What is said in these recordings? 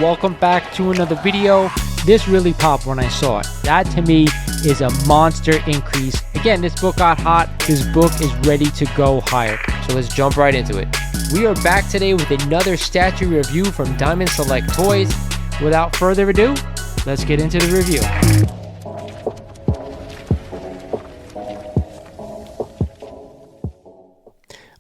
Welcome back to another video. This really popped when I saw it. That to me is a monster increase. Again, this book got hot. This book is ready to go higher. So let's jump right into it. We are back today with another statue review from Diamond Select Toys. Without further ado, let's get into the review.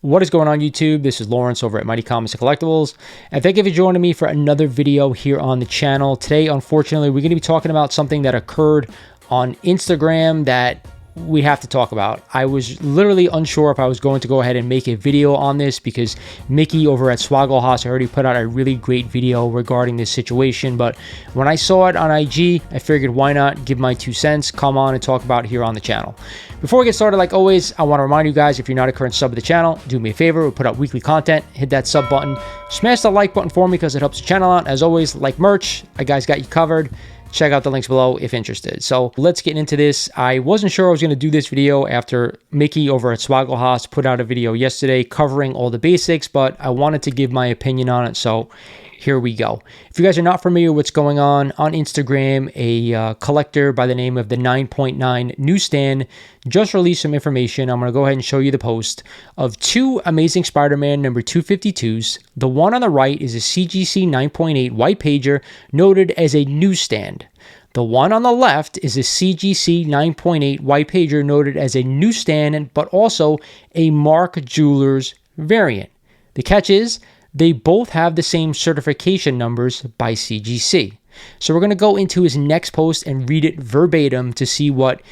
What is going on YouTube? This is Lawrence over at Mighty Comics and Collectibles, and thank you for joining me for another video here on the channel. Today, unfortunately, we're going to be talking about something that occurred on Instagram that we have to talk about. I was literally unsure if I was going to go ahead and make a video on this because Mickey over at Swaggle already put out a really great video regarding this situation, but when I saw it on IG, I figured why not give my 2 cents, come on and talk about it here on the channel. Before we get started, like always, I want to remind you guys, if you're not a current sub of the channel, do me a favor, we put out weekly content, hit that sub button, smash the like button for me because it helps the channel out. As always, like merch, I guys got you covered. Check out the links below if interested. So let's get into this. I wasn't sure I was going to do this video after Mickey over at Swaggle put out a video yesterday covering all the basics, but I wanted to give my opinion on it. So here we go. If you guys are not familiar with what's going on Instagram, a collector by the name of the 9.9 Newsstand just released some information. I'm going to go ahead and show you the post of 2 Amazing Spider-Man number 252s. The one on the right is a CGC 9.8 white pager noted as a newsstand. The one on the left is a CGC 9.8 white pager noted as a newsstand, but also a Mark Jewelers variant. The catch is, they both have the same certification numbers by CGC. So we're going to go into his next post and read it verbatim to see what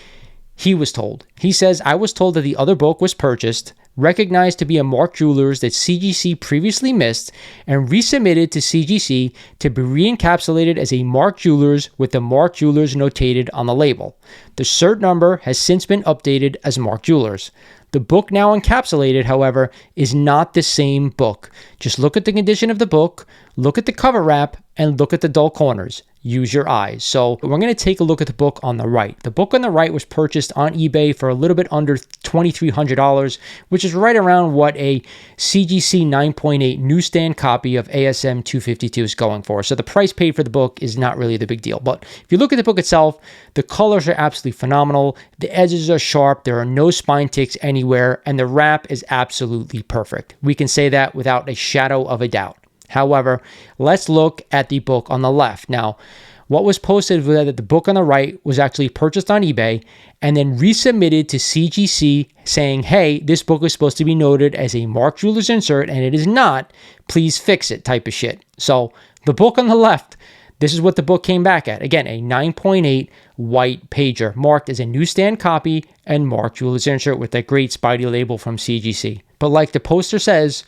he was told. He says, I was told that the other book was purchased, recognized to be a Mark Jewelers that CGC previously missed, and resubmitted to CGC to be re-encapsulated as a Mark Jewelers with the Mark Jewelers notated on the label. The cert number has since been updated as Mark Jewelers. The book now encapsulated, however, is not the same book. Just look at the condition of the book, look at the cover wrap, and look at the dull corners. Use your eyes. So we're going to take a look at the book on the right. The book on the right was purchased on eBay for a little bit under $2,300, which is right around what a CGC 9.8 newsstand copy of ASM 252 is going for. So the price paid for the book is not really the big deal. But if you look at the book itself, the colors are absolutely phenomenal. The edges are sharp. There are no spine ticks anywhere, and the wrap is absolutely perfect. We can say that without a shadow of a doubt. However, let's look at the book on the left. Now, what was posted was that the book on the right was actually purchased on eBay and then resubmitted to CGC saying, hey, this book is supposed to be noted as a Mark Jewelers insert and it is not. Please fix it type of shit. So the book on the left, this is what the book came back at. Again, a 9.8 white pager marked as a newsstand copy and Mark Jewelers insert with that great Spidey label from CGC. But like the poster says,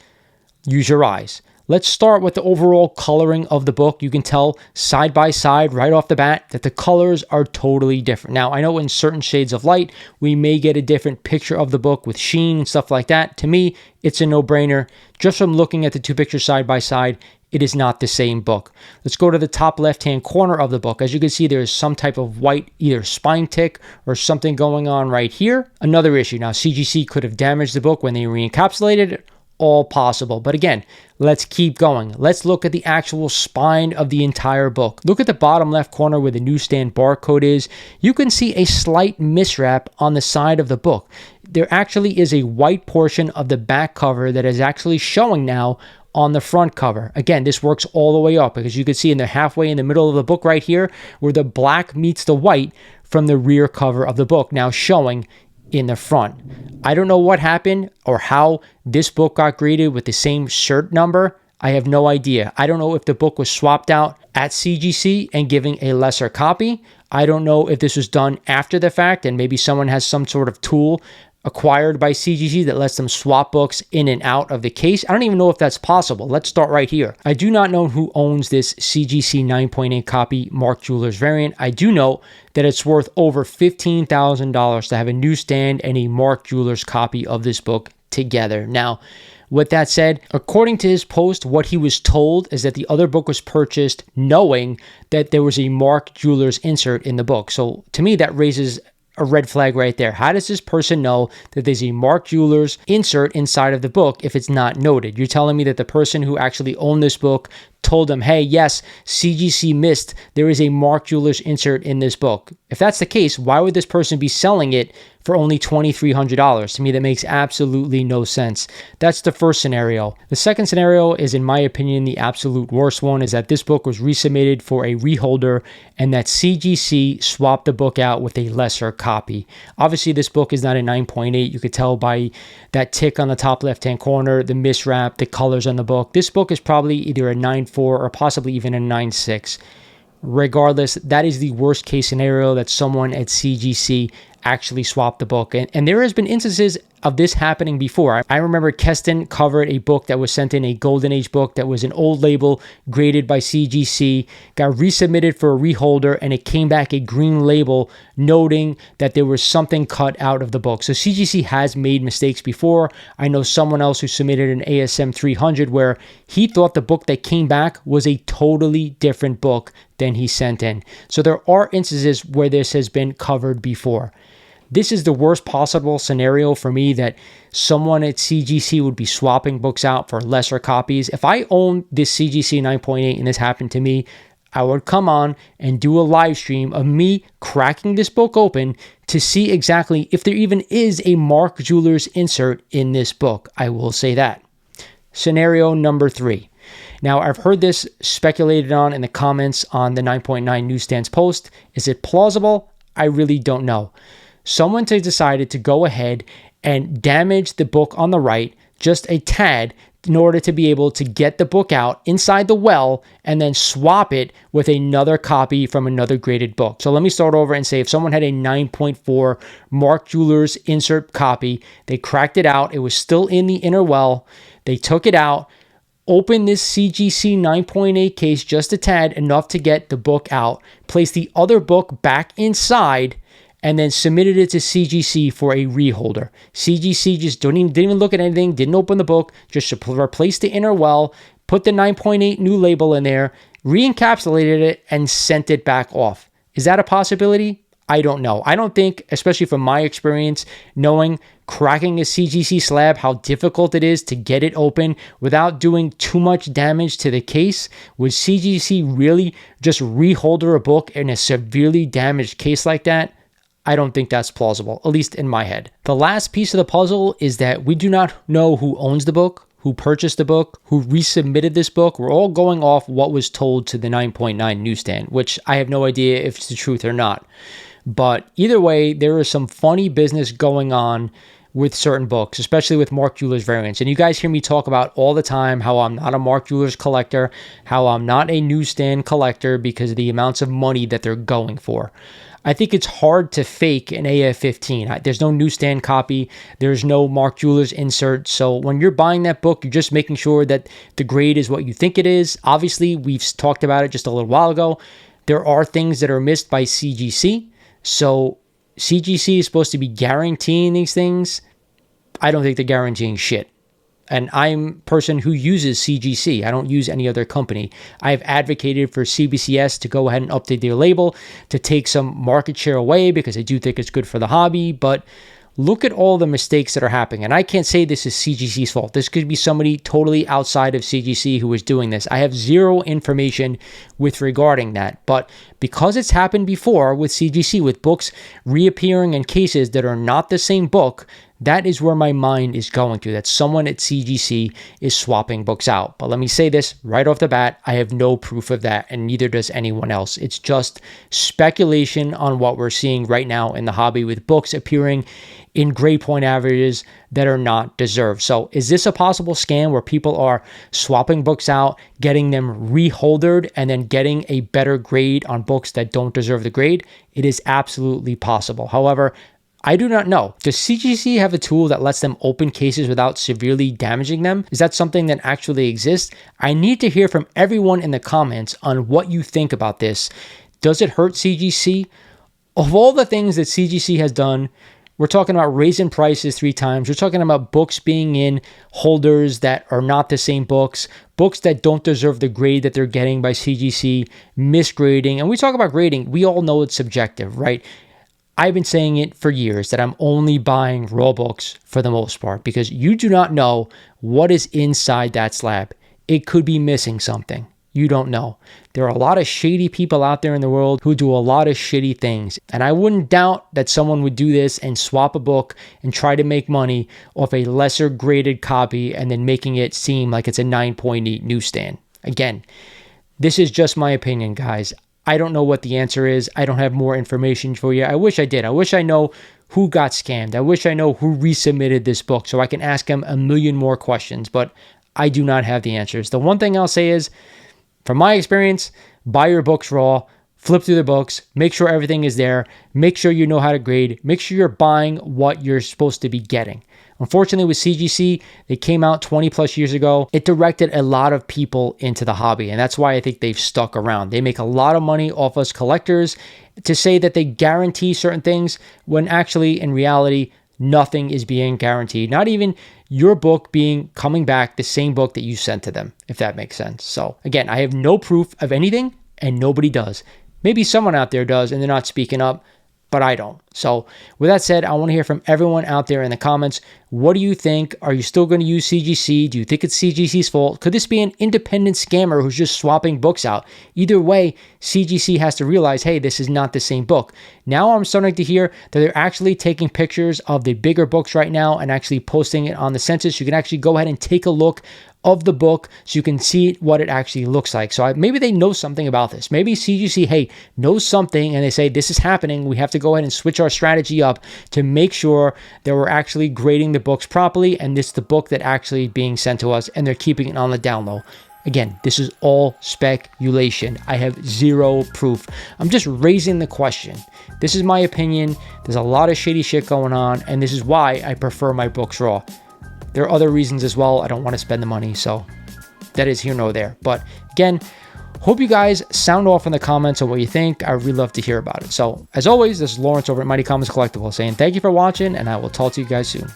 use your eyes. Let's start with the overall coloring of the book. You can tell side by side right off the bat that the colors are totally different. Now, I know in certain shades of light, we may get a different picture of the book with sheen and stuff like that. To me, it's a no-brainer. Just from looking at the 2 pictures side by side, it is not the same book. Let's go to the top left-hand corner of the book. As you can see, there is some type of white, either spine tick or something going on right here. Another issue. Now, CGC could have damaged the book when they re-encapsulated it. All possible. But again, let's keep going. Let's look at the actual spine of the entire book. Look at the bottom left corner where the newsstand barcode is. You can see a slight miswrap on the side of the book. There actually is a white portion of the back cover that is actually showing now on the front cover. Again, this works all the way up because you can see in the halfway in the middle of the book right here where the black meets the white from the rear cover of the book now showing in the front. I don't know what happened or how this book got graded with the same cert number. I have no idea. I don't know if the book was swapped out at CGC and giving a lesser copy. I don't know if this was done after the fact and maybe someone has some sort of tool acquired by CGC that lets them swap books in and out of the case. I don't even know if that's possible. Let's start right here. I do not know who owns this CGC 9.8 copy Mark Jewelers variant. I do know that it's worth over $15,000 to have a newsstand and a Mark Jewelers copy of this book together. Now, with that said, according to his post, what he was told is that the other book was purchased knowing that there was a Mark Jewelers insert in the book. So to me, that raises a red flag right there. How does this person know that there's a Mark Jewelers insert inside of the book if it's not noted? You're telling me that the person who actually owned this book told them, hey, yes, CGC missed. There is a Mark Jewelers insert in this book. If that's the case, why would this person be selling it for only $2,300? To me, that makes absolutely no sense. That's the first scenario. The second scenario is, in my opinion, the absolute worst one, is that this book was resubmitted for a reholder and that CGC swapped the book out with a lesser copy. Obviously, this book is not a 9.8. You could tell by that tick on the top left-hand corner, the miswrap, the colors on the book. This book is probably either a 9.4 or possibly even a 9.6. Regardless, that is the worst case scenario, that someone at CGC actually swapped the book. And there has been instances of this happening before. I remember Keston covered a book that was sent in, a Golden Age book that was an old label graded by CGC, got resubmitted for a reholder, and it came back a green label noting that there was something cut out of the book. So CGC has made mistakes before. I know someone else who submitted an ASM 300 where he thought the book that came back was a totally different book than he sent in. So there are instances where this has been covered before. This is the worst possible scenario for me, that someone at CGC would be swapping books out for lesser copies. If I owned this CGC 9.8 and this happened to me, I would come on and do a live stream of me cracking this book open to see exactly if there even is a Mark Jewelers insert in this book. I will say that. Scenario number 3. Now, I've heard this speculated on in the comments on the 9.9 newsstands post. Is it plausible? I really don't know. Someone decided to go ahead and damage the book on the right just a tad in order to be able to get the book out inside the well and then swap it with another copy from another graded book. So let me start over and say, if someone had a 9.4 Mark Jewelers insert copy, they cracked it out, it was still in the inner well, they took it out, opened this CGC 9.8 case just a tad, enough to get the book out, placed the other book back inside, and then submitted it to CGC for a reholder. CGC just didn't even look at anything, didn't open the book, just replaced the inner well, put the 9.8 new label in there, re-encapsulated it, and sent it back off. Is that a possibility? I don't know. I don't think, especially from my experience, knowing cracking a CGC slab, how difficult it is to get it open without doing too much damage to the case, would CGC really just reholder a book in a severely damaged case like that? I don't think that's plausible, at least in my head. The last piece of the puzzle is that we do not know who owns the book, who purchased the book, who resubmitted this book. We're all going off what was told to the 9.9 newsstand, which I have no idea if it's the truth or not. But either way, there is some funny business going on with certain books, especially with Mark Jewelers variants. And you guys hear me talk about all the time how I'm not a Mark Jewelers collector, how I'm not a newsstand collector because of the amounts of money that they're going for. I think it's hard to fake an AF-15. There's no newsstand copy. There's no Mark Jewelers insert. So when you're buying that book, you're just making sure that the grade is what you think it is. Obviously, we've talked about it just a little while ago. There are things that are missed by CGC. So CGC is supposed to be guaranteeing these things. I don't think they're guaranteeing shit. And I'm a person who uses CGC. I don't use any other company. I've advocated for CBCS to go ahead and update their label to take some market share away because I do think it's good for the hobby. But look at all the mistakes that are happening. And I can't say this is CGC's fault. This could be somebody totally outside of CGC who is doing this. I have zero information with regarding that. But because it's happened before with CGC, with books reappearing in cases that are not the same book, that is where my mind is going to, that someone at CGC is swapping books out. But let me say this right off the bat, I have no proof of that, and neither does anyone else. It's just speculation on what we're seeing right now in the hobby with books appearing in grade point averages that are not deserved. So is this a possible scam where people are swapping books out, getting them reholdered, and then getting a better grade on books that don't deserve the grade? It is absolutely possible. However, I do not know. Does CGC have a tool that lets them open cases without severely damaging them? Is that something that actually exists? I need to hear from everyone in the comments on what you think about this. Does it hurt CGC? Of all the things that CGC has done, we're talking about raising prices 3 times. We're talking about books being in holders that are not the same books, books that don't deserve the grade that they're getting by CGC, misgrading. And we talk about grading. We all know it's subjective, right? I've been saying it for years that I'm only buying raw books for the most part because you do not know what is inside that slab. It could be missing something. you don't know. There are a lot of shady people out there in the world who do a lot of shitty things. And I wouldn't doubt that someone would do this and swap a book and try to make money off a lesser graded copy and then making it seem like it's a 9.8 newsstand. Again, this is just my opinion, guys. I don't know what the answer is. I don't have more information for you. I wish I did. I wish I know who got scammed. I wish I know who resubmitted this book so I can ask them a million more questions, but I do not have the answers. The one thing I'll say is, from my experience, buy your books raw, flip through the books, make sure everything is there, make sure you know how to grade, make sure you're buying what you're supposed to be getting. Unfortunately, with CGC, they came out 20 plus years ago. It directed a lot of people into the hobby, and that's why I think they've stuck around. They make a lot of money off us collectors to say that they guarantee certain things when actually, in reality, nothing is being guaranteed. Not even your book coming back the same book that you sent to them, if that makes sense. So again, I have no proof of anything and nobody does. Maybe someone out there does and they're not speaking up, but I don't. So with that said, I want to hear from everyone out there in the comments. What do you think? Are you still going to use CGC? Do you think it's CGC's fault? Could this be an independent scammer who's just swapping books out? Either way, CGC has to realize, hey, this is not the same book. Now I'm starting to hear that they're actually taking pictures of the bigger books right now and actually posting it on the census. You can actually go ahead and take a look of the book so you can see what it actually looks like. So maybe they know something about this. Maybe CGC, hey, knows something and they say, this is happening. We have to go ahead and switch our strategy up to make sure that we're actually grading the books properly and this is the book that actually being sent to us and they're keeping it on the down low. Again, this is all speculation. I have zero proof. I'm just raising the question. This is my opinion. There's a lot of shady shit going on and this is why I prefer my books raw. There are other reasons as well. I don't want to spend the money, so that is here nor there. But again, hope you guys sound off in the comments on what you think. I really love to hear about it. So as always, this is Lawrence over at Mighty Comics Collectibles saying thank you for watching, and I will talk to you guys soon.